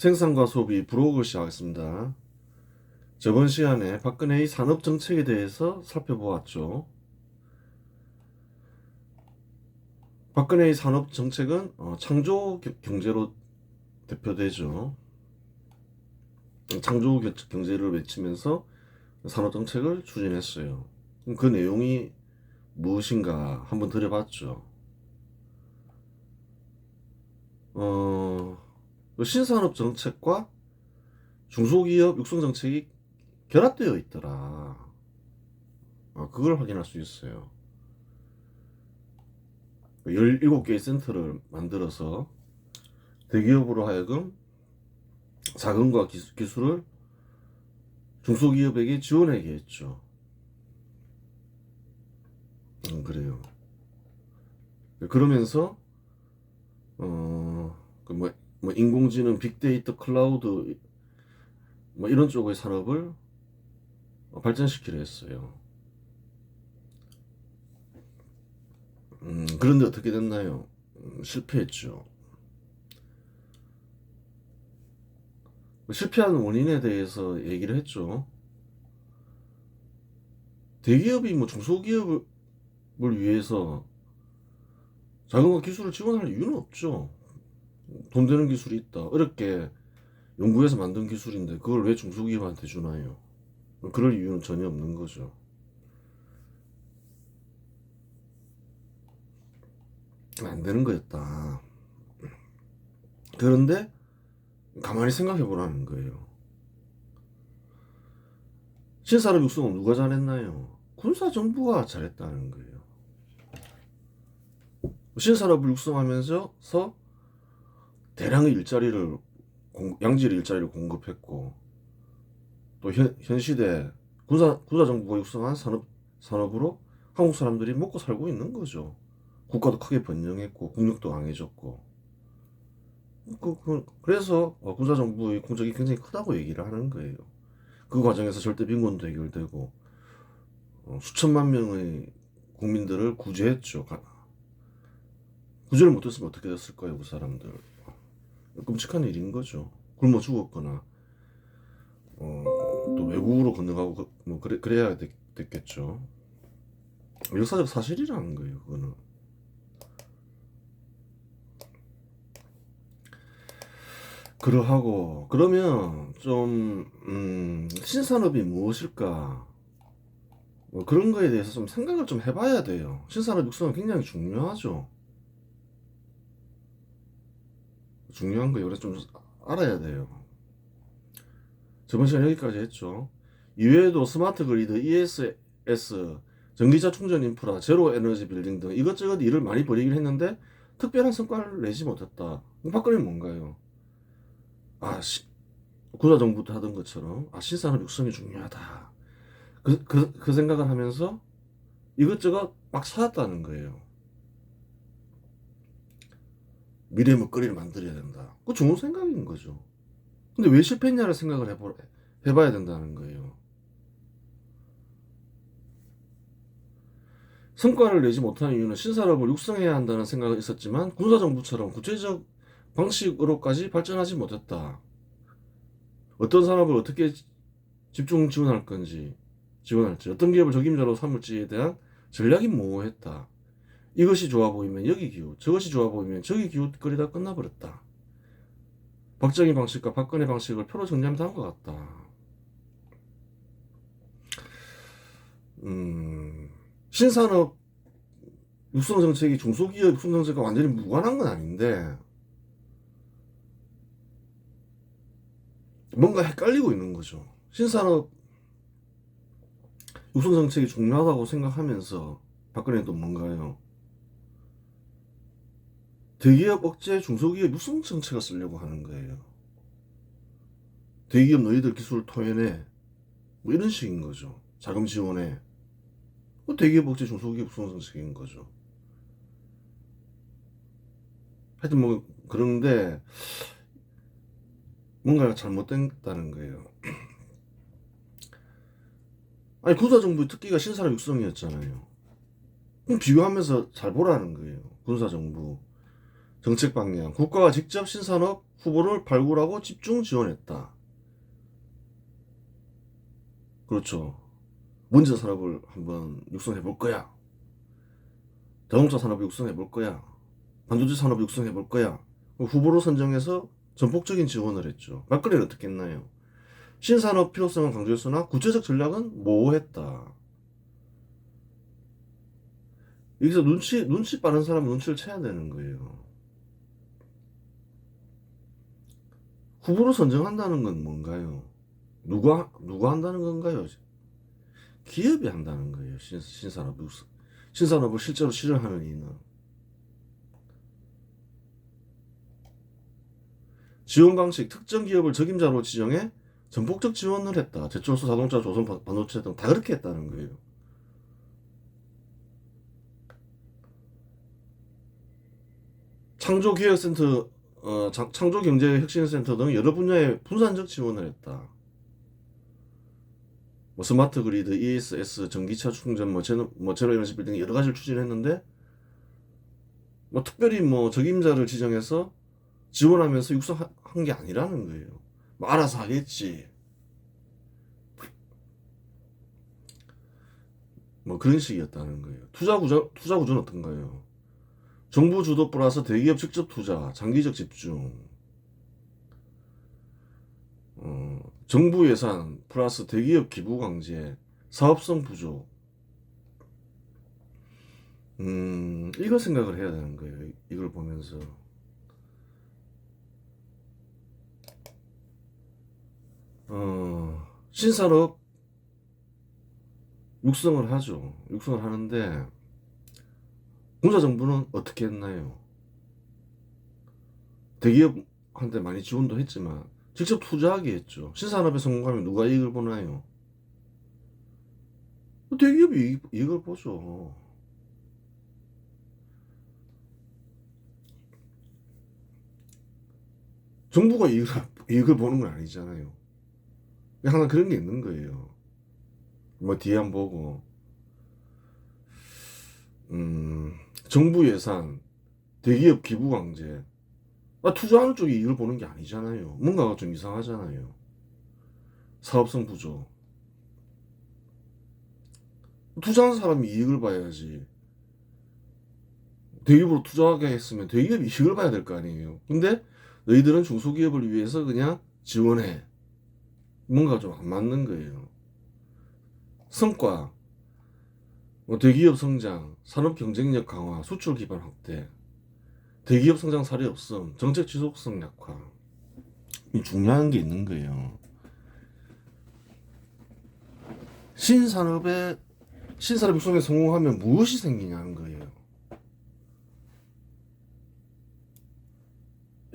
생산과 소비 브로그를 시작하겠습니다. 저번 시간에 박근혜의 산업 정책에 대해서 살펴보았죠. 박근혜의 산업 정책은 창조 경제로 대표되죠. 창조 경제를 외치면서 산업 정책을 추진했어요. 그 내용이 무엇인가 한번 들여봤죠. 신산업 정책과 중소기업 육성 정책이 결합되어 있더라. 그걸 확인할 수 있어요. 17개의 센터를 만들어서 대기업으로 하여금 자금과 기술을 중소기업에게 지원하게 했죠. 그래요. 그러면서 인공지능, 빅데이터, 클라우드 이런 쪽의 산업을 발전시키려 했어요. 그런데 어떻게 됐나요? 실패했죠. 실패한 원인에 대해서 얘기를 했죠. 대기업이 중소기업을 위해서 자금과 기술을 지원할 이유는 없죠. 돈 되는 기술이 있다. 어렵게 연구해서 만든 기술인데 그걸 왜 중소기업한테 주나요? 그럴 이유는 전혀 없는 거죠. 안 되는 거였다. 그런데 가만히 생각해 보라는 거예요. 신산업 육성은 누가 잘했나요? 군사정부가 잘했다는 거예요. 신산업을 육성하면서 대량의 일자리를 양질의 일자리를 공급했고 또 현 시대 군사정부가 육성한 산업으로 한국 사람들이 먹고 살고 있는 거죠. 국가도 크게 번영했고 국력도 강해졌고 그래서 군사정부의 공적이 굉장히 크다고 얘기를 하는 거예요. 그 과정에서 절대 빈곤도 해결되고 수천만 명의 국민들을 구제했죠. 구제를 못했으면 어떻게 됐을까요, 그 사람들? 끔찍한 일인 거죠. 굶어 죽었거나 또 외국으로 건너가고 그래야 됐겠죠. 역사적 사실이라는 거예요, 그거는. 그러면 좀 신산업이 무엇일까? 그런 거에 대해서 좀 생각을 좀 해봐야 돼요. 신산업 육성은 굉장히 중요하죠. 중요한 거 그래서 좀 알아야 돼요. 저번 시간에 여기까지 했죠. 이외에도 스마트 그리드, ESS, 전기차 충전 인프라, 제로 에너지 빌딩 등 이것저것 일을 많이 벌이긴 했는데 특별한 성과를 내지 못했다. 박근혜는 뭔가요? 군사정부도 하던 것처럼 신산업 육성이 중요하다. 그 생각을 하면서 이것저것 막 찾았다는 거예요. 미래 먹거리를 만들어야 된다. 그거 좋은 생각인 거죠. 근데 왜 실패했냐를 생각을 해봐야 된다는 거예요. 성과를 내지 못한 이유는 신산업을 육성해야 한다는 생각은 있었지만 군사정부처럼 구체적 방식으로까지 발전하지 못했다. 어떤 산업을 어떻게 집중 지원할지, 어떤 기업을 적임자로 삼을지에 대한 전략이 모호했다. 이것이 좋아 보이면 여기 기웃, 저것이 좋아 보이면 저기 기웃거리다 끝나버렸다. 박정희 방식과 박근혜 방식을 표로 정리하면 다음 것 같다. 신산업 육성 정책이 중소기업 육성 정책과 완전히 무관한 건 아닌데 뭔가 헷갈리고 있는 거죠. 신산업 육성 정책이 중요하다고 생각하면서 박근혜는 또 뭔가요? 대기업 억제 중소기업 육성 정책을 쓰려고 하는 거예요. 대기업 너희들 기술을 토해내 이런 식인 거죠. 자금 지원에 대기업 억제 중소기업 육성 정책인 거죠. 하여튼 그런데 뭔가가 잘못됐다는 거예요. 군사정부의 특기가 신산업 육성이었잖아요. 그럼 비교하면서 잘 보라는 거예요. 군사정부. 정책 방향, 국가가 직접 신산업 후보를 발굴하고 집중 지원했다. 그렇죠. 먼저 산업을 한번 육성해 볼 거야. 자동차 산업을 육성해 볼 거야. 반도체 산업을 육성해 볼 거야. 후보로 선정해서 전폭적인 지원을 했죠. 막걸리는 어떻게 했나요? 신산업 필요성은 강조했으나 구체적 전략은 모호했다. 여기서 눈치 빠른 사람은 눈치를 채야 되는 거예요. 후보로 선정한다는 건 뭔가요? 누가 한다는 건가요? 기업이 한다는 거예요. 신산업을 실제로 실현하는 이는. 지원 방식, 특정 기업을 적임자로 지정해 전폭적 지원을 했다. 제철소, 자동차, 조선, 반도체 등 다 그렇게 했다는 거예요. 창조기획센터, 창조경제혁신센터 등 여러 분야에 분산적 지원을 했다. 뭐 스마트 그리드, ESS, 전기차 충전, 제로 에너지 빌딩 여러 가지를 추진했는데, 뭐 특별히 뭐 적임자를 지정해서 지원하면서 육성한 게 아니라는 거예요. 뭐 알아서 하겠지. 뭐 그런 식이었다는 거예요. 투자 구조는 어떤가요? 정부 주도 플러스 대기업 직접 투자, 장기적 집중. 정부 예산 플러스 대기업 기부 강제, 사업성 부족. 이거 생각을 해야 되는 거예요. 이걸 보면서. 신산업 육성을 하죠. 육성을 하는데, 군사정부는 어떻게 했나요? 대기업한테 많이 지원도 했지만, 직접 투자하게 했죠. 신산업에 성공하면 누가 이익을 보나요? 대기업이 이익을 보죠. 정부가 이익을 보는 건 아니잖아요. 항상 그런 게 있는 거예요. 뭐 뒤에 한번 보고, 정부 예산, 대기업 기부 강제. 투자하는 쪽이 이익을 보는 게 아니잖아요. 뭔가가 좀 이상하잖아요. 사업성 부족. 투자하는 사람이 이익을 봐야지. 대기업으로 투자하게 했으면 대기업이 이익을 봐야 될 거 아니에요. 근데 너희들은 중소기업을 위해서 그냥 지원해. 뭔가 좀 안 맞는 거예요. 성과, 뭐 대기업 성장, 산업 경쟁력 강화, 수출 기반 확대, 대기업 성장 사례 없음, 정책 지속성 약화. 이 중요한 게 있는 거예요. 신산업 육성에 성공하면 무엇이 생기냐는 거예요.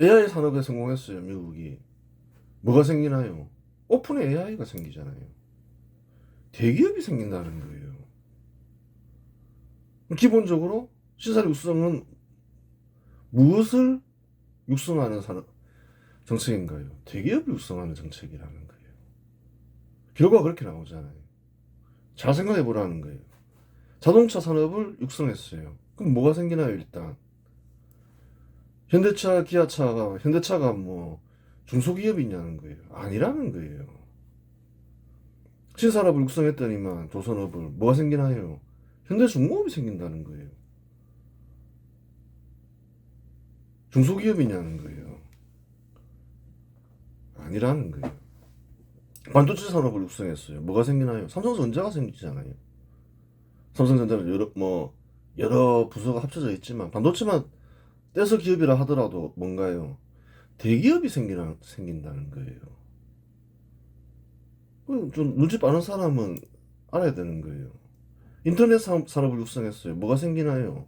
AI 산업에 성공했어요, 미국이. 뭐가 생기나요? 오픈 AI가 생기잖아요. 대기업이 생긴다는 거예요. 기본적으로 신산업 육성은 무엇을 육성하는 정책인가요? 대기업을 육성하는 정책이라는 거예요. 결과가 그렇게 나오잖아요. 잘 생각해 보라는 거예요. 자동차 산업을 육성했어요. 그럼 뭐가 생기나요, 일단? 현대차가 뭐 중소기업이냐는 거예요. 아니라는 거예요. 신산업을 육성했더니만 조선업을 뭐가 생기나요? 현대중공업이 생긴다는 거예요. 중소기업이냐는 거예요. 아니라는 거예요. 반도체 산업을 육성했어요. 뭐가 생기나요? 삼성전자가 생기잖아요. 삼성전자는 여러 부서가 합쳐져 있지만 반도체만 떼서 기업이라 하더라도 뭔가요? 대기업이 생긴다는 거예요. 좀 눈치 빠른 사람은 알아야 되는 거예요. 인터넷 산업을 육성했어요. 뭐가 생기나요?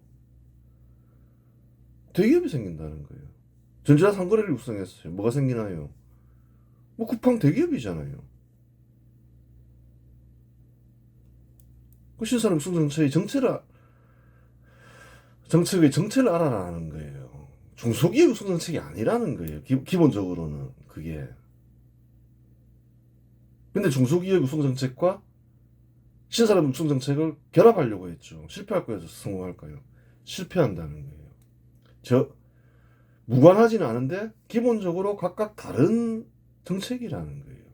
대기업이 생긴다는 거예요. 전자 상거래를 육성했어요. 뭐가 생기나요? 뭐 쿠팡 대기업이잖아요. 그 신산업 육성 정책의 정체를 알아라는 거예요. 중소기업 육성 정책이 아니라는 거예요. 기본적으로는 그게. 근데 중소기업 육성 정책과 신산업 육성 정책을 결합하려고 했죠. 실패할까요? 성공할까요? 실패한다는 거예요. 무관하지는 않은데 기본적으로 각각 다른 정책이라는 거예요.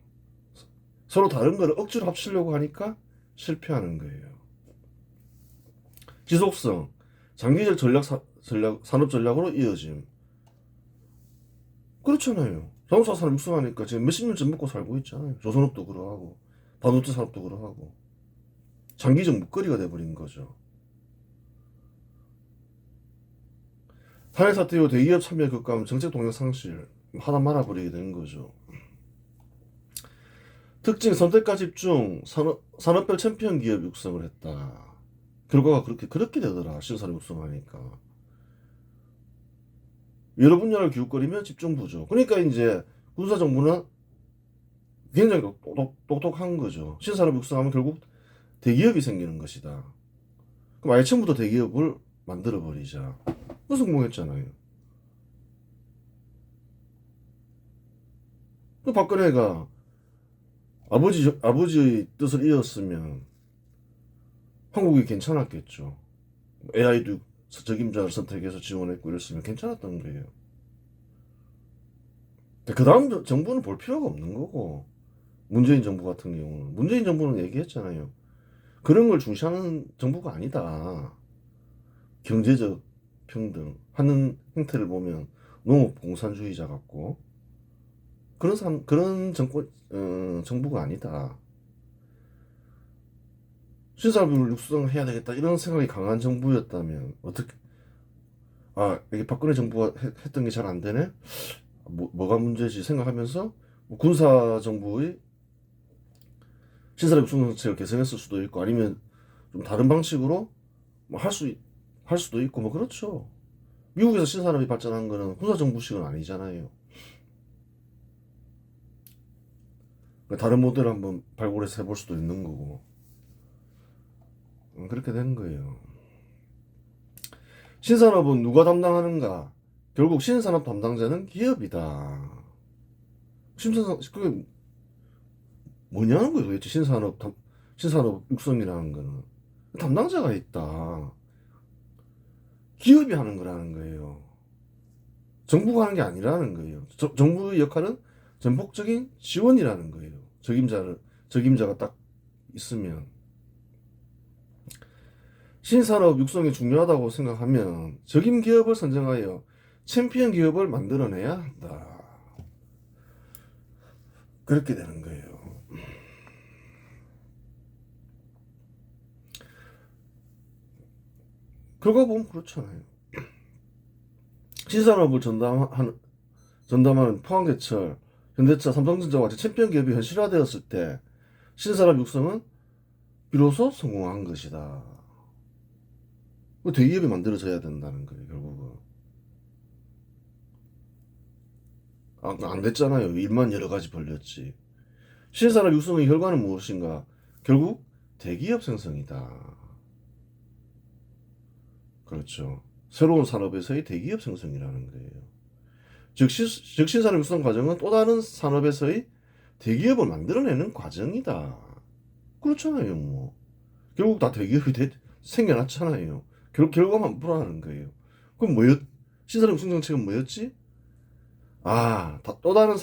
서로 다른 거를 억지로 합치려고 하니까 실패하는 거예요. 지속성, 장기적 산업 전략으로 이어짐. 그렇잖아요. 자동차 산업 육성하니까 지금 몇십 년째 먹고 살고 있잖아요. 조선업도 그러하고 반도체 산업도 그러하고 장기적 먹거리가 돼버린 거죠. 탄핵 사태 이후 대기업 참여 급감, 정책 동력 상실, 하나 말아버리게 되는 거죠. 특징 선택과 집중, 산업별 챔피언 기업 육성을 했다. 결과가 그렇게 되더라. 신산업 육성하니까. 여러 분야를 기웃거리면 집중 부족. 그러니까 이제 군사정부는 굉장히 똑똑한 거죠. 신산업 육성하면 결국 대기업이 생기는 것이다. 그럼 아예 처음부터 대기업을 만들어버리자. 그 성공했잖아요. 그 박근혜가 아버지의 뜻을 이었으면 한국이 괜찮았겠죠. AI도 적임자를 선택해서 지원했고 이랬으면 괜찮았던 거예요. 그 다음 정부는 볼 필요가 없는 거고, 문재인 정부 같은 경우는. 문재인 정부는 얘기했잖아요. 그런 걸 중시하는 정부가 아니다. 경제적 평등 하는 행태를 보면 농업 공산주의자 같고, 그런 정부가 아니다. 신사업을 육성해야 되겠다 이런 생각이 강한 정부였다면 어떻게 이게 박근혜 정부가 했던 게 잘 안 되네. 뭐가 문제지 생각하면서 군사 정부의 신사업 육성 정책을 개선했을 수도 있고 아니면 좀 다른 방식으로 할 수도 있고 뭐 그렇죠. 미국에서 신산업이 발전한 거는 군사 정부식은 아니잖아요. 다른 모델을 한번 발굴해서 해볼 수도 있는 거고. 그렇게 된 거예요. 신산업은 누가 담당하는가? 결국 신산업 담당자는 기업이다. 그게 뭐냐는 거예요, 도대체 신산업 육성이라는 거는. 담당자가 있다. 기업이 하는 거라는 거예요. 정부가 하는 게 아니라는 거예요. 정부의 역할은 전폭적인 지원이라는 거예요. 적임자가 딱 있으면. 신산업 육성이 중요하다고 생각하면 적임 기업을 선정하여 챔피언 기업을 만들어내야 한다. 그렇게 되는 거예요. 결과 보면 그렇잖아요. 신산업을 전담하는 포항제철, 현대차, 삼성전자와 같이 챔피언 기업이 현실화되었을 때 신산업 육성은 비로소 성공한 것이다. 대기업이 만들어져야 된다는 거예요, 결국은. 안 됐잖아요. 일만 여러 가지 벌렸지. 신산업 육성의 결과는 무엇인가? 결국 대기업 생성이다. 그렇죠. 새로운 산업에서의 대기업 생성이라는 거예요. 즉 신산업 육성 과정은 또 다른 산업에서의 대기업을 만들어내는 과정이다. 그렇잖아요, 뭐. 결국 다 대기업이 생겨났잖아요. 결과만 보라는 거예요. 그럼 신산업 육성 정책은 뭐였지? 또 다른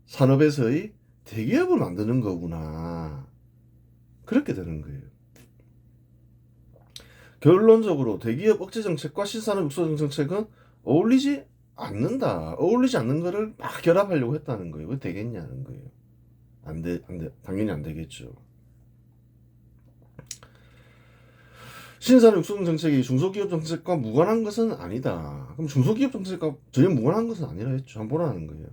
산업에서의 대기업을 만드는 거구나. 그렇게 되는 거예요. 결론적으로 대기업 억제 정책과 신산업 육성 정책은 어울리지 않는다. 어울리지 않는 거를 막 결합하려고 했다는 거예요. 왜 되겠냐는 거예요. 당연히 안 되겠죠. 신산업 육성 정책이 중소기업 정책과 무관한 것은 아니다. 그럼 중소기업 정책과 전혀 무관한 것은 아니라 했죠. 한번 보라는 거예요.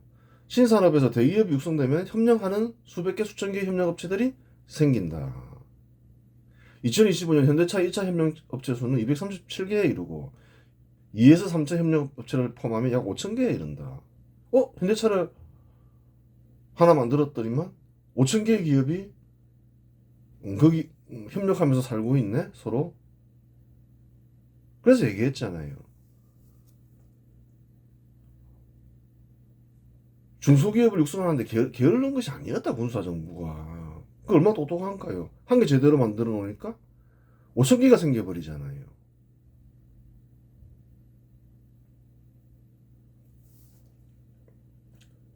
신산업에서 대기업이 육성되면 협력하는 수백 개, 수천 개의 협력업체들이 생긴다. 2025년 현대차 1차 협력업체 수는 237개에 이르고 2에서 3차 협력업체를 포함하면 약 5,000개에 이른다. 현대차를 하나 만들었더니만 5,000개의 기업이 거기 협력하면서 살고 있네, 서로. 그래서 얘기했잖아요. 중소기업을 육성하는데 게으른 것이 아니었다, 군사정부가. 그 얼마나 똑똑한가요? 한 개 제대로 만들어 놓으니까 5,000개가 생겨버리잖아요.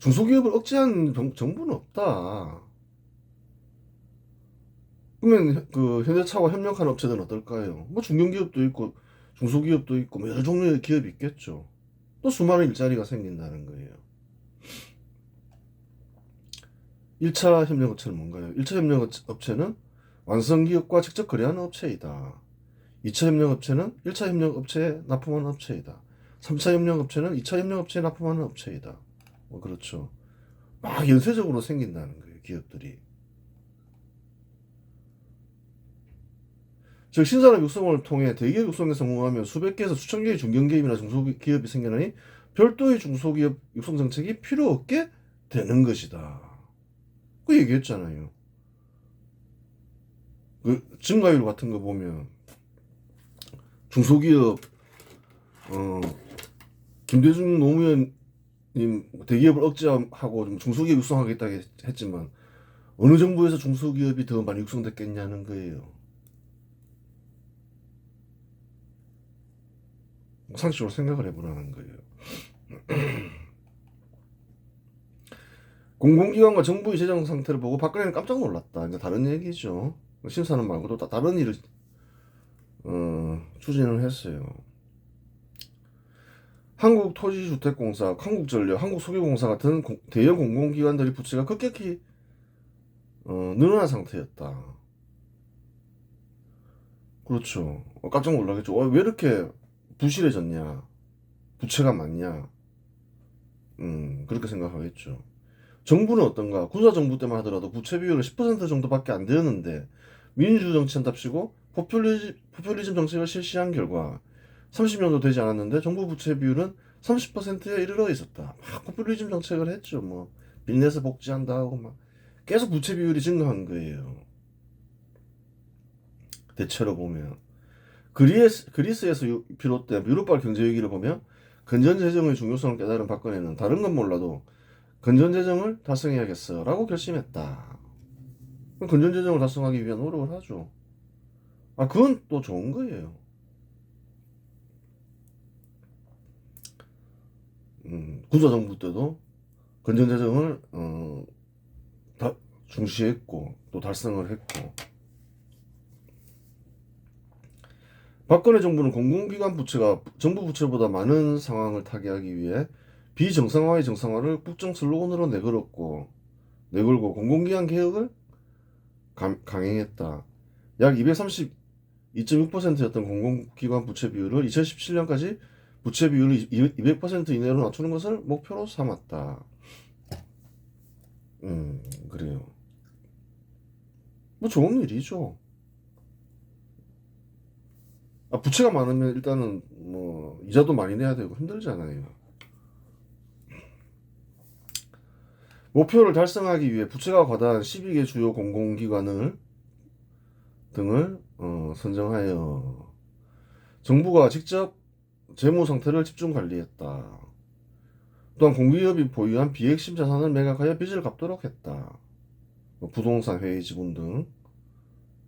중소기업을 억제한 정부는 없다. 그러면 그 현대차와 협력하는 업체들은 어떨까요? 뭐 중견기업도 있고 중소기업도 있고 뭐 여러 종류의 기업이 있겠죠. 또 수많은 일자리가 생긴다는 거예요. 1차 협력업체는 뭔가요? 1차 협력업체는 완성기업과 직접 거래하는 업체이다. 2차 협력업체는 1차 협력업체에 납품하는 업체이다. 3차 협력업체는 2차 협력업체에 납품하는 업체이다. 뭐 그렇죠. 막 연쇄적으로 생긴다는 거예요, 기업들이. 즉 신산업 육성을 통해 대기업 육성에 성공하면 수백 개에서 수천 개의 중견기업이나 중소기업이 생겨나니 별도의 중소기업 육성 정책이 필요 없게 되는 것이다. 그 얘기했잖아요. 그 증가율 같은 거 보면 중소기업 어 김대중 노무현님 대기업을 억제하고 좀 중소기업 육성하겠다 했지만 어느 정부에서 중소기업이 더 많이 육성됐겠냐는 거예요. 상식적으로 생각을 해보라는 거예요. 공공기관과 정부의 재정 상태를 보고 박근혜는 깜짝 놀랐다. 이제 다른 얘기죠. 심사는 말고도 다른 일을 추진을 했어요. 한국토지주택공사, 한국전력, 한국소개공사 같은 대형 공공기관들의 부채가 급격히 늘어난 상태였다. 그렇죠. 깜짝 놀라겠죠. 왜 이렇게 부실해졌냐? 부채가 많냐? 그렇게 생각하겠죠. 정부는 어떤가? 군사정부 때만 하더라도 부채 비율은 10% 정도밖에 안 되었는데 민주주의 정치한답시고 포퓰리즘 정책을 실시한 결과 30년도 되지 않았는데 정부 부채 비율은 30%에 이르러 있었다. 막 포퓰리즘 정책을 했죠. 뭐 빚내서 복지한다 하고 막 계속 부채 비율이 증가한 거예요. 대체로 보면 그리스에서 비롯된 유럽발 경제 위기를 보며 건전 재정의 중요성을 깨달은 박근혜는 다른 건 몰라도 건전 재정을 달성해야겠어라고 결심했다. 건전 재정을 달성하기 위한 노력을 하죠. 아 그건 또 좋은 거예요. 군사정부 때도 건전 재정을 중시했고 또 달성을 했고 박근혜 정부는 공공기관 부채가 정부 부채보다 많은 상황을 타개하기 위해 비정상화의 정상화를 국정 슬로건으로 내걸고 공공기관 개혁을 강행했다. 약 232.6%였던 공공기관 부채 비율을 2017년까지 부채 비율을 200% 이내로 낮추는 것을 목표로 삼았다. 그래요. 뭐 좋은 일이죠. 아, 부채가 많으면 일단은 뭐 이자도 많이 내야 되고 힘들잖아요. 목표를 달성하기 위해 부채가 과다한 12개 주요 공공기관을 등을 선정하여 정부가 직접 재무 상태를 집중 관리했다. 또한 공기업이 보유한 비핵심 자산을 매각하여 빚을 갚도록 했다. 뭐 부동산, 회의 지분 등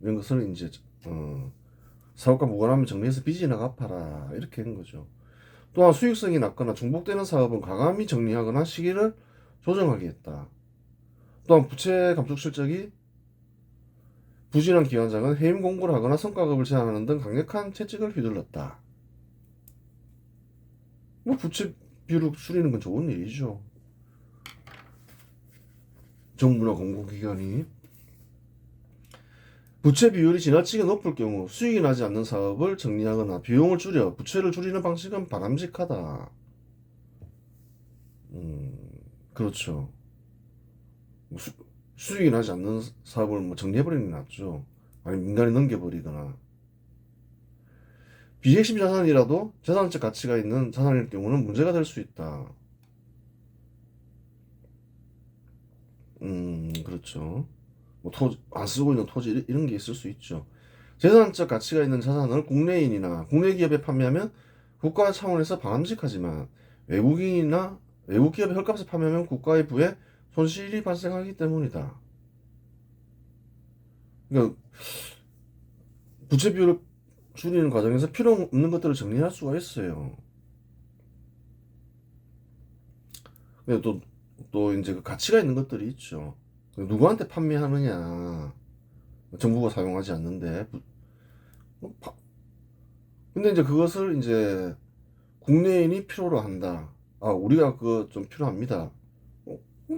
이런 것을 이제 사업과 무관하면 정리해서 빚이나 갚아라 이렇게 하는 거죠. 또한 수익성이 낮거나 중복되는 사업은 과감히 정리하거나 시기를 조정하게 했다. 또한 부채 감축 실적이 부진한 기관장은 해임 공고를 하거나 성과급을 제한하는 등 강력한 채찍을 휘둘렀다. 뭐 부채 비율을 줄이는 건 좋은 일이죠. 정부나 공공기관이 부채 비율이 지나치게 높을 경우 수익이 나지 않는 사업을 정리하거나 비용을 줄여 부채를 줄이는 방식은 바람직하다. 그렇죠. 수익이 나지 않는 사업을 뭐 정리해버리는 게 낫죠. 아니면 민간에 넘겨버리거나. 비핵심 자산이라도 재산적 가치가 있는 자산일 경우는 문제가 될 수 있다. 그렇죠. 뭐 안 쓰고 있는 토지 이런 게 있을 수 있죠. 재산적 가치가 있는 자산을 국내인이나 국내 기업에 판매하면 국가 차원에서 바람직하지만 외국 기업의 헐값에 판매하면 국가의 부에 손실이 발생하기 때문이다. 그러니까 부채 비율을 줄이는 과정에서 필요 없는 것들을 정리할 수가 있어요. 근데 또 또 이제 그 가치가 있는 것들이 있죠. 누구한테 판매하느냐. 정부가 사용하지 않는데. 뭐 근데 이제 그것을 이제 국내인이 필요로 한다. 아, 우리가 그거 좀 필요합니다.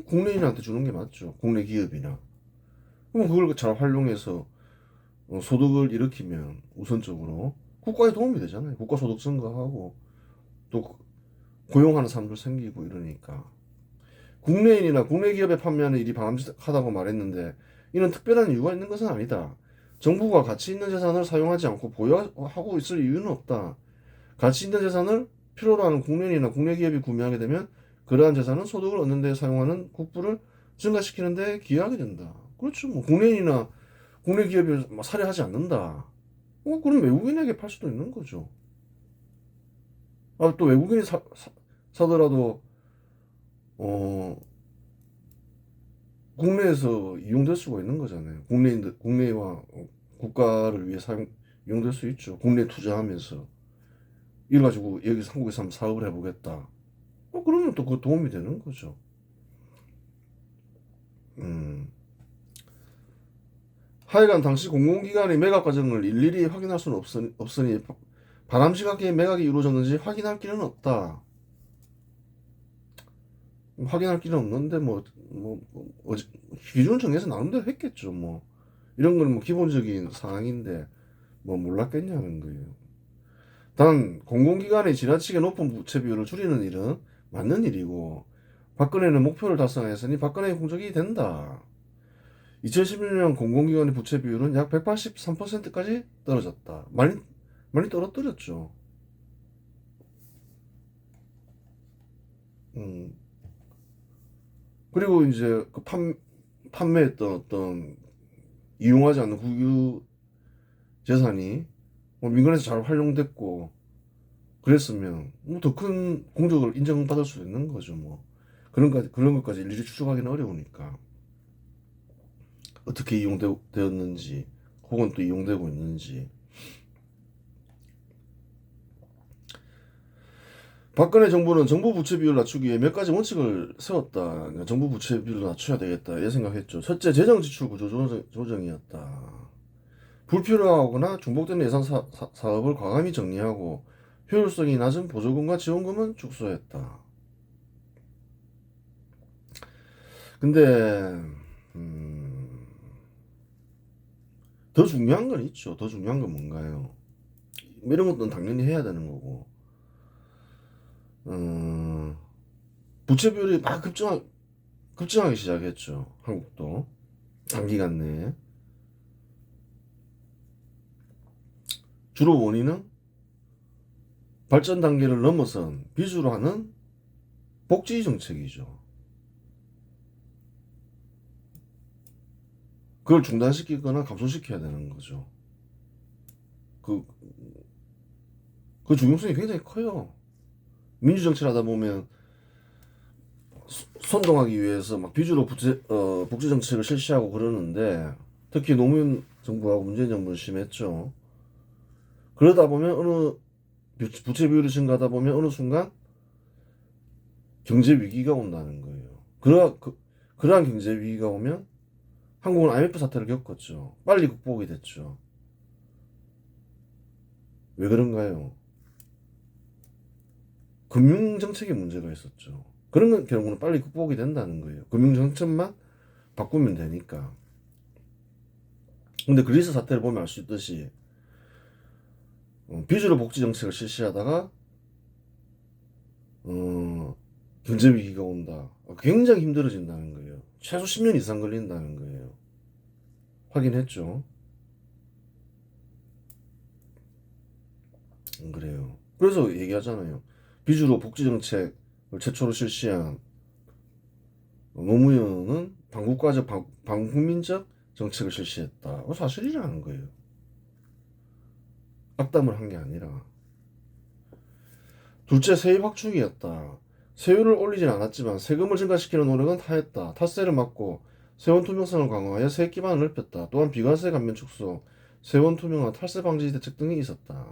국내인한테 주는 게 맞죠. 국내 기업이나. 그럼 그걸 잘 활용해서 소득을 일으키면 우선적으로 국가에 도움이 되잖아요. 국가 소득 증가하고 또 고용하는 사람들 생기고 이러니까. 국내인이나 국내 기업에 판매하는 일이 바람직하다고 말했는데 이는 특별한 이유가 있는 것은 아니다. 정부가 가치 있는 재산을 사용하지 않고 보유하고 있을 이유는 없다. 가치 있는 재산을 필요로 하는 국내인이나 국내 기업이 구매하게 되면 그러한 재산은 소득을 얻는 데 사용하는 국부를 증가시키는 데 기여하게 된다. 그렇죠. 뭐 국내인이나 국내 기업이 살해하지 않는다. 그럼 외국인에게 팔 수도 있는 거죠. 아, 또 외국인이 사더라도 어, 국내에서 이용될 수가 있는 거잖아요. 국내와 국가를 위해 이용될 수 있죠. 국내 투자하면서. 이래가지고 여기 한국에서 한번 사업을 해보겠다. 그러면 또 그 도움이 되는 거죠. 음. 하여간 당시 공공기관의 매각 과정을 일일이 확인할 수는 없으니 바람직하게 매각이 이루어졌는지 확인할 길은 없다. 확인할 길은 없는데 기준 정해서 나름대로 했겠죠. 뭐 이런 거는 뭐 기본적인 사항인데 뭐 몰랐겠냐는 거예요. 단 공공기관의 지나치게 높은 부채 비율을 줄이는 일은 맞는 일이고 박근혜는 목표를 달성했으니 박근혜의 공적이 된다. 2011년 공공기관의 부채 비율은 약 183%까지 떨어졌다. 많이 떨어뜨렸죠. 음. 그리고 이제 그 판매했던 어떤 이용하지 않는 국유 재산이 민간에서 잘 활용됐고 그랬으면 더 큰 공적을 인정받을 수 있는 거죠. 뭐 그런 것까지 일일이 추적하기는 어려우니까 어떻게 이용되었는지 혹은 또 이용되고 있는지. 박근혜 정부는 정부 부채 비율을 낮추기 위해 몇 가지 원칙을 세웠다. 그러니까 정부 부채 비율을 낮춰야 되겠다. 이 생각했죠. 첫째, 재정 지출 구조 조정이었다. 불필요하거나 중복되는 예산 사업을 과감히 정리하고 효율성이 낮은 보조금과 지원금은 축소했다. 근데 더 중요한 건 있죠. 더 중요한 건 뭔가요? 이런 것도 당연히 해야 되는 거고. 부채 비율이 막 급증하기 시작했죠. 한국도 단기간 내에. 주로 원인은 발전 단계를 넘어선 빚으로 하는 복지 정책이죠. 그걸 중단시키거나 감소시켜야 되는 거죠. 그, 그 중요성이 굉장히 커요. 민주정치를 하다 보면 선동하기 위해서 막 빚으로 복지 정책을 실시하고 그러는데 특히 노무현 정부하고 문재인 정부는 심했죠. 그러다 보면 부채 비율이 증가하다 보면 어느 순간 경제 위기가 온다는 거예요. 그러한 경제 위기가 오면 한국은 IMF 사태를 겪었죠. 빨리 극복이 됐죠. 왜 그런가요? 금융정책에 문제가 있었죠. 그런 경우는 빨리 극복이 된다는 거예요. 금융정책만 바꾸면 되니까. 근데 그리스 사태를 보면 알 수 있듯이 빚으로 복지 정책을 실시하다가 경제 위기가 온다. 굉장히 힘들어진다는 거예요. 최소 10년 이상 걸린다는 거예요. 확인했죠. 그래요. 그래서 얘기하잖아요. 빚으로 복지 정책을 최초로 실시한 노무현은 반국민적 정책을 실시했다. 사실이라는 거예요. 악담을 한 게 아니라. 둘째, 세입 확충이었다. 세율을 올리진 않았지만 세금을 증가시키는 노력은 다했다. 탈세를 막고 세원 투명성을 강화하여 세액 기반을 넓혔다. 또한 비과세 감면 축소, 세원 투명화, 탈세 방지 대책 등이 있었다.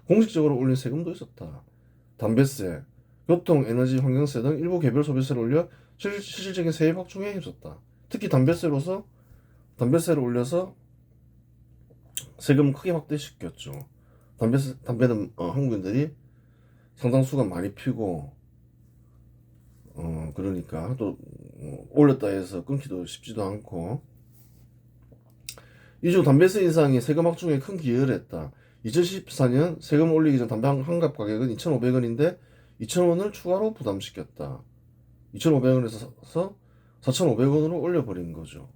공식적으로 올린 세금도 있었다. 담배세, 교통, 에너지, 환경세 등 일부 개별 소비세를 올려 실질적인 세입 확충에 힘썼다. 특히 담배세를 올려서 세금 크게 확대시켰죠. 담배는 한국인들이 상당수가 많이 피고 그러니까 또 올렸다 해서 끊기도 쉽지도 않고, 이중 담배세 인상이 세금 확충에 큰 기여를 했다. 2014년 세금 올리기 전 담배 한 갑 가격은 2,500원인데 2,000원을 추가로 부담시켰다. 2,500원에서 4,500원으로 올려버린 거죠.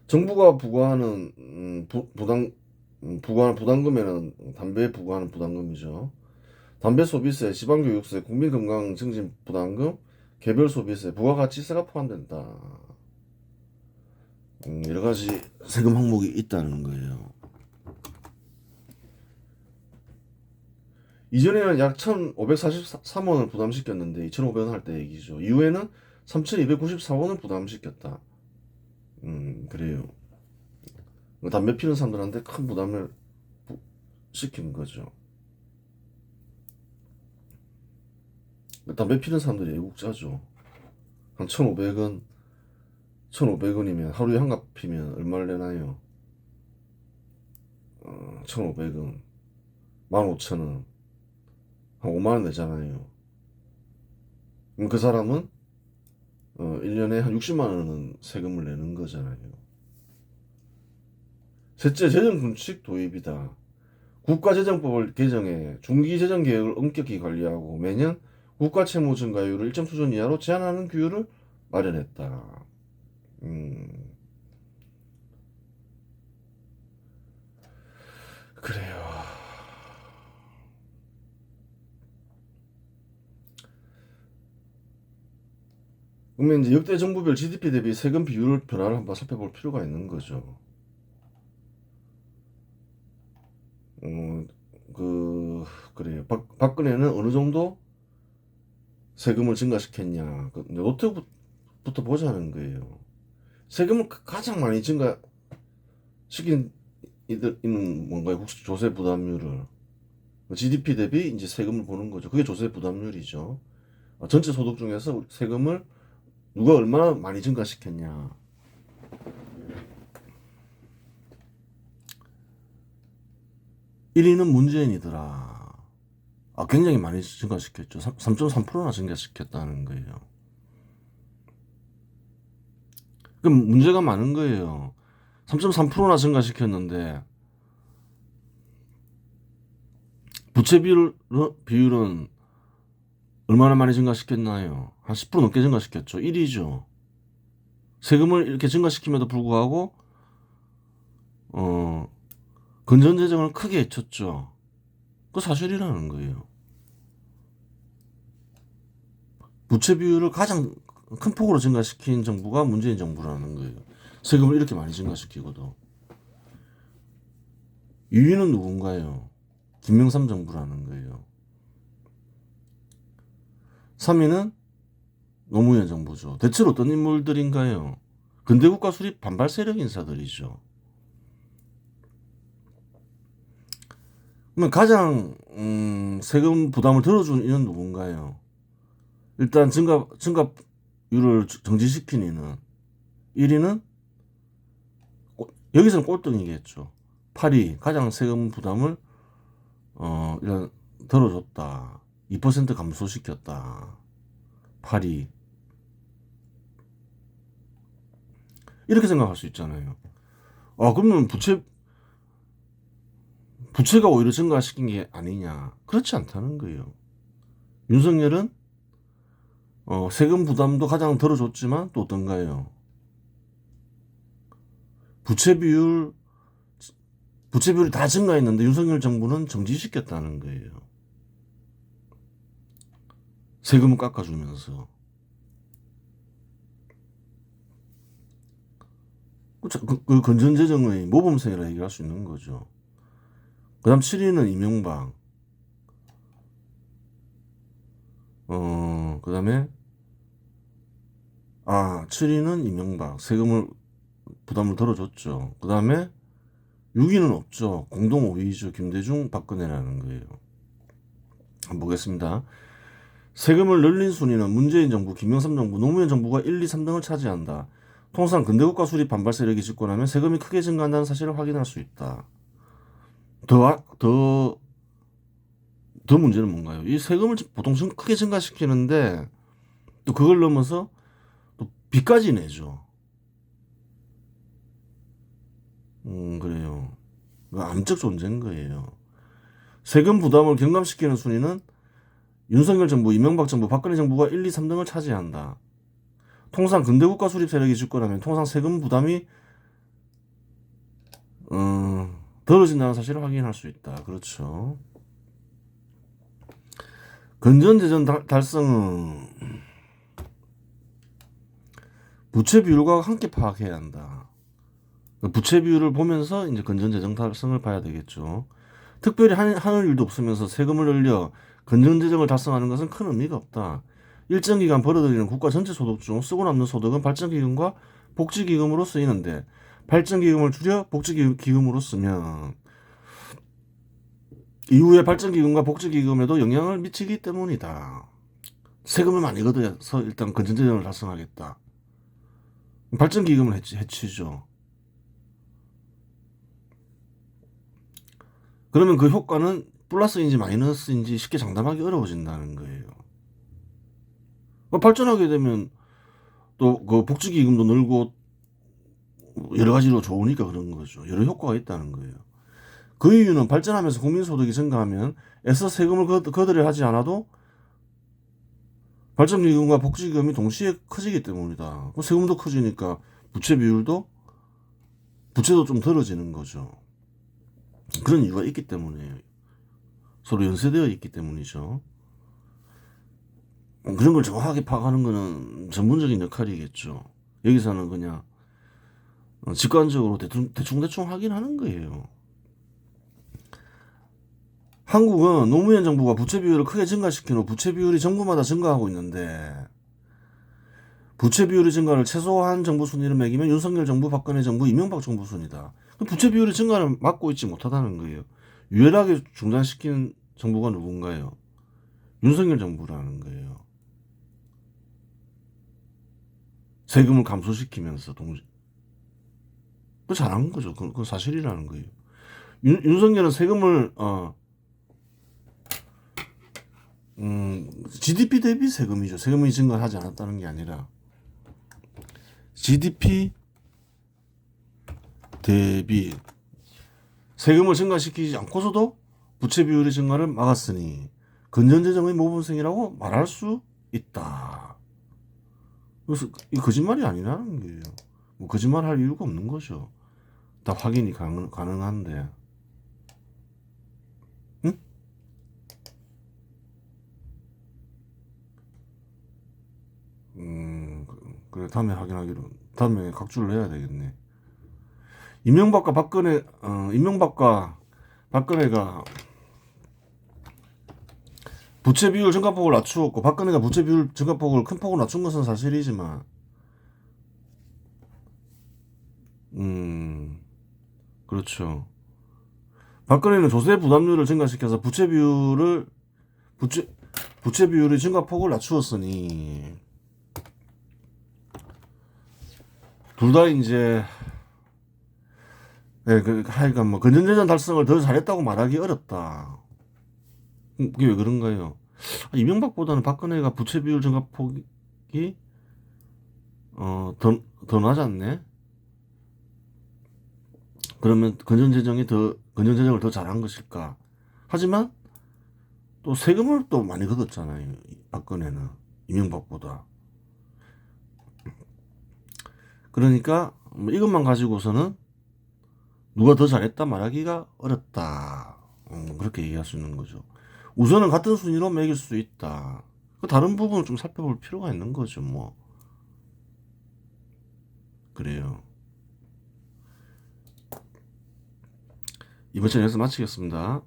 정부가 부과하는 부담금에는 담배에 부과하는 부담금이죠. 담배 소비세, 지방교육세, 국민건강증진 부담금, 개별 소비세, 부가가치세가 포함된다. 여러 가지 세금 항목이 있다는 거예요. 이전에는 약 1,543원을 부담시켰는데 2,500원 할 때 얘기죠. 이후에는 3,294원을 부담시켰다. 그래요. 담배 피는 사람들한테 큰 부담을 시키는 거죠. 담배 피는 사람들이 애국자죠. 한 1,500원이면 하루에 한 갑 피면 얼마를 내나요? 1,500원, 15,000원, 한 5만원 내잖아요. 그럼 그 사람은 1년에 한 60만원은 세금을 내는 거잖아요. 셋째, 재정군칙 도입이다. 국가재정법을 개정해 중기재정계획을 엄격히 관리하고 매년 국가채무 증가율을 일정 수준 이하로 제한하는 규율을 마련했다. 그래요. 그러면 이제 역대 정부별 GDP 대비 세금 비율 변화를 한번 살펴볼 필요가 있는 거죠. 그래요. 박근혜는 어느 정도 세금을 증가시켰냐. 노트부터 보자는 거예요. 세금을 가장 많이 증가시킨 이는 뭔가요? 혹시 조세 부담률을 GDP 대비 이제 세금을 보는 거죠. 그게 조세 부담률이죠. 전체 소득 중에서 세금을 누가 얼마나 많이 증가시켰냐. 1위는 문재인이더라. 굉장히 많이 증가시켰죠. 3.3%나 증가시켰다는 거예요. 그럼 문제가 많은 거예요. 3.3%나 증가시켰는데 부채 비율은 얼마나 많이 증가시켰나요? 한 10% 넘게 증가시켰죠. 1위죠. 세금을 이렇게 증가시킴에도 불구하고 건전재정을 크게 해쳤죠. 그 사실이라는 거예요. 부채 비율을 가장 큰 폭으로 증가시킨 정부가 문재인 정부라는 거예요. 세금을 이렇게 많이 증가시키고도. 2위는 누군가요? 김영삼 정부라는 거예요. 3위는 노무현 정부죠. 대체로 어떤 인물들인가요? 근대국가 수립 반발 세력 인사들이죠. 그러면 가장 세금 부담을 덜어준 이는 누군가요? 일단 증가율을 정지시킨 이는 1위는 여기서는 꼴등이겠죠. 8위 가장 세금 부담을 이런 덜어줬다. 2% 감소시켰다. 8위 이렇게 생각할 수 있잖아요. 그러면 부채가 오히려 증가시킨 게 아니냐? 그렇지 않다는 거예요. 윤석열은 세금 부담도 가장 덜어줬지만 또 어떤가요? 부채 비율이 다 증가했는데 윤석열 정부는 정지시켰다는 거예요. 세금을 깎아주면서. 그 건전재정의 모범생이라 얘기할 수 있는 거죠. 그 다음 7위는 이명박. 그 다음에 7위는 이명박. 세금을 부담을 덜어줬죠. 그 다음에 6위는 없죠. 공동 5위죠. 김대중, 박근혜라는 거예요. 한번 보겠습니다. 세금을 늘린 순위는 문재인 정부, 김영삼 정부, 노무현 정부가 1, 2, 3등을 차지한다. 통상 근대국가 수립 반발 세력이 집권하면 세금이 크게 증가한다는 사실을 확인할 수 있다. 더 문제는 뭔가요? 이 세금을 보통 크게 증가시키는데 또 그걸 넘어서 또 빚까지 내죠. 그래요. 암적 존재인 거예요. 세금 부담을 경감시키는 순위는 윤석열 정부, 이명박 정부, 박근혜 정부가 1, 2, 3등을 차지한다. 통상 근대국가 수립 세력이 집권하면 통상 세금 부담이 덜어진다는 사실을 확인할 수 있다. 그렇죠. 건전재정 달성은 부채 비율과 함께 파악해야 한다. 부채 비율을 보면서 이제 건전재정 달성을 봐야 되겠죠. 특별히 하는 일도 없으면서 세금을 늘려 건전재정을 달성하는 것은 큰 의미가 없다. 일정 기간 벌어들이는 국가 전체 소득 중 쓰고 남는 소득은 발전기금과 복지기금으로 쓰이는데 발전기금을 줄여 복지기금으로 쓰면 이후에 발전기금과 복지기금에도 영향을 미치기 때문이다. 세금을 많이 걷어서 일단 건전재정을 달성하겠다. 발전기금을 해치죠. 그러면 그 효과는 플러스인지 마이너스인지 쉽게 장담하기 어려워진다는 거예요. 발전하게 되면 또 그 복지기금도 늘고 여러 가지로 좋으니까 그런 거죠. 여러 효과가 있다는 거예요. 그 이유는 발전하면서 국민소득이 증가하면 애써 세금을 거두려 하지 않아도 발전기금과 복지기금이 동시에 커지기 때문이다. 세금도 커지니까 부채도 좀 덜어지는 거죠. 그런 이유가 있기 때문에 서로 연쇄되어 있기 때문이죠. 그런 걸 정확하게 파악하는 거는 전문적인 역할이겠죠. 여기서는 그냥 직관적으로 대충 확인하는 거예요. 한국은 노무현 정부가 부채 비율을 크게 증가시킨 후 부채 비율이 정부마다 증가하고 있는데 부채 비율의 증가를 최소한 정부 순위로 매기면 윤석열 정부, 박근혜 정부, 이명박 정부 순이다. 부채 비율의 증가를 막고 있지 못하다는 거예요. 유일하게 중단시킨 정부가 누군가요? 윤석열 정부라는 거예요. 세금을 감소시키면서 그 잘한 거죠. 그건 사실이라는 거예요. 윤석열은 세금을 GDP 대비 세금이죠. 세금이 증가하지 않았다는 게 아니라 GDP 대비 세금을 증가시키지 않고서도 부채 비율의 증가를 막았으니 건전재정의 모범생이라고 말할 수 있다. 그래서 이 거짓말이 아니라는 거예요. 뭐 거짓말할 이유가 없는 거죠. 다 확인이 가능한데. 응? 그래 다음에 확인하기로. 다음에 각주를 해야 되겠네. 이명박과 박근혜가 부채 비율 증가폭을 낮추었고 박근혜가 부채 비율 증가폭을 큰 폭으로 낮춘 것은 사실이지만 그렇죠. 박근혜는 조세 부담률을 증가시켜서 부채 비율의 증가폭을 낮추었으니 둘 다 이제 하여간 뭐 건전재정 달성을 더 잘했다고 말하기 어렵다. 그게 왜 그런가요? 이명박보다는 박근혜가 부채 비율 증가폭이 더 낮았네. 그러면 건전재정을 더 잘한 것일까? 하지만 또 세금을 또 많이 걷었잖아요. 박근혜는 이명박보다. 그러니까 뭐 이것만 가지고서는 누가 더 잘했다 말하기가 어렵다. 그렇게 얘기할 수 있는 거죠. 우선은 같은 순위로 매길 수 있다. 다른 부분을 좀 살펴볼 필요가 있는 거죠. 뭐 그래요. 이번 시간 여기서 마치겠습니다.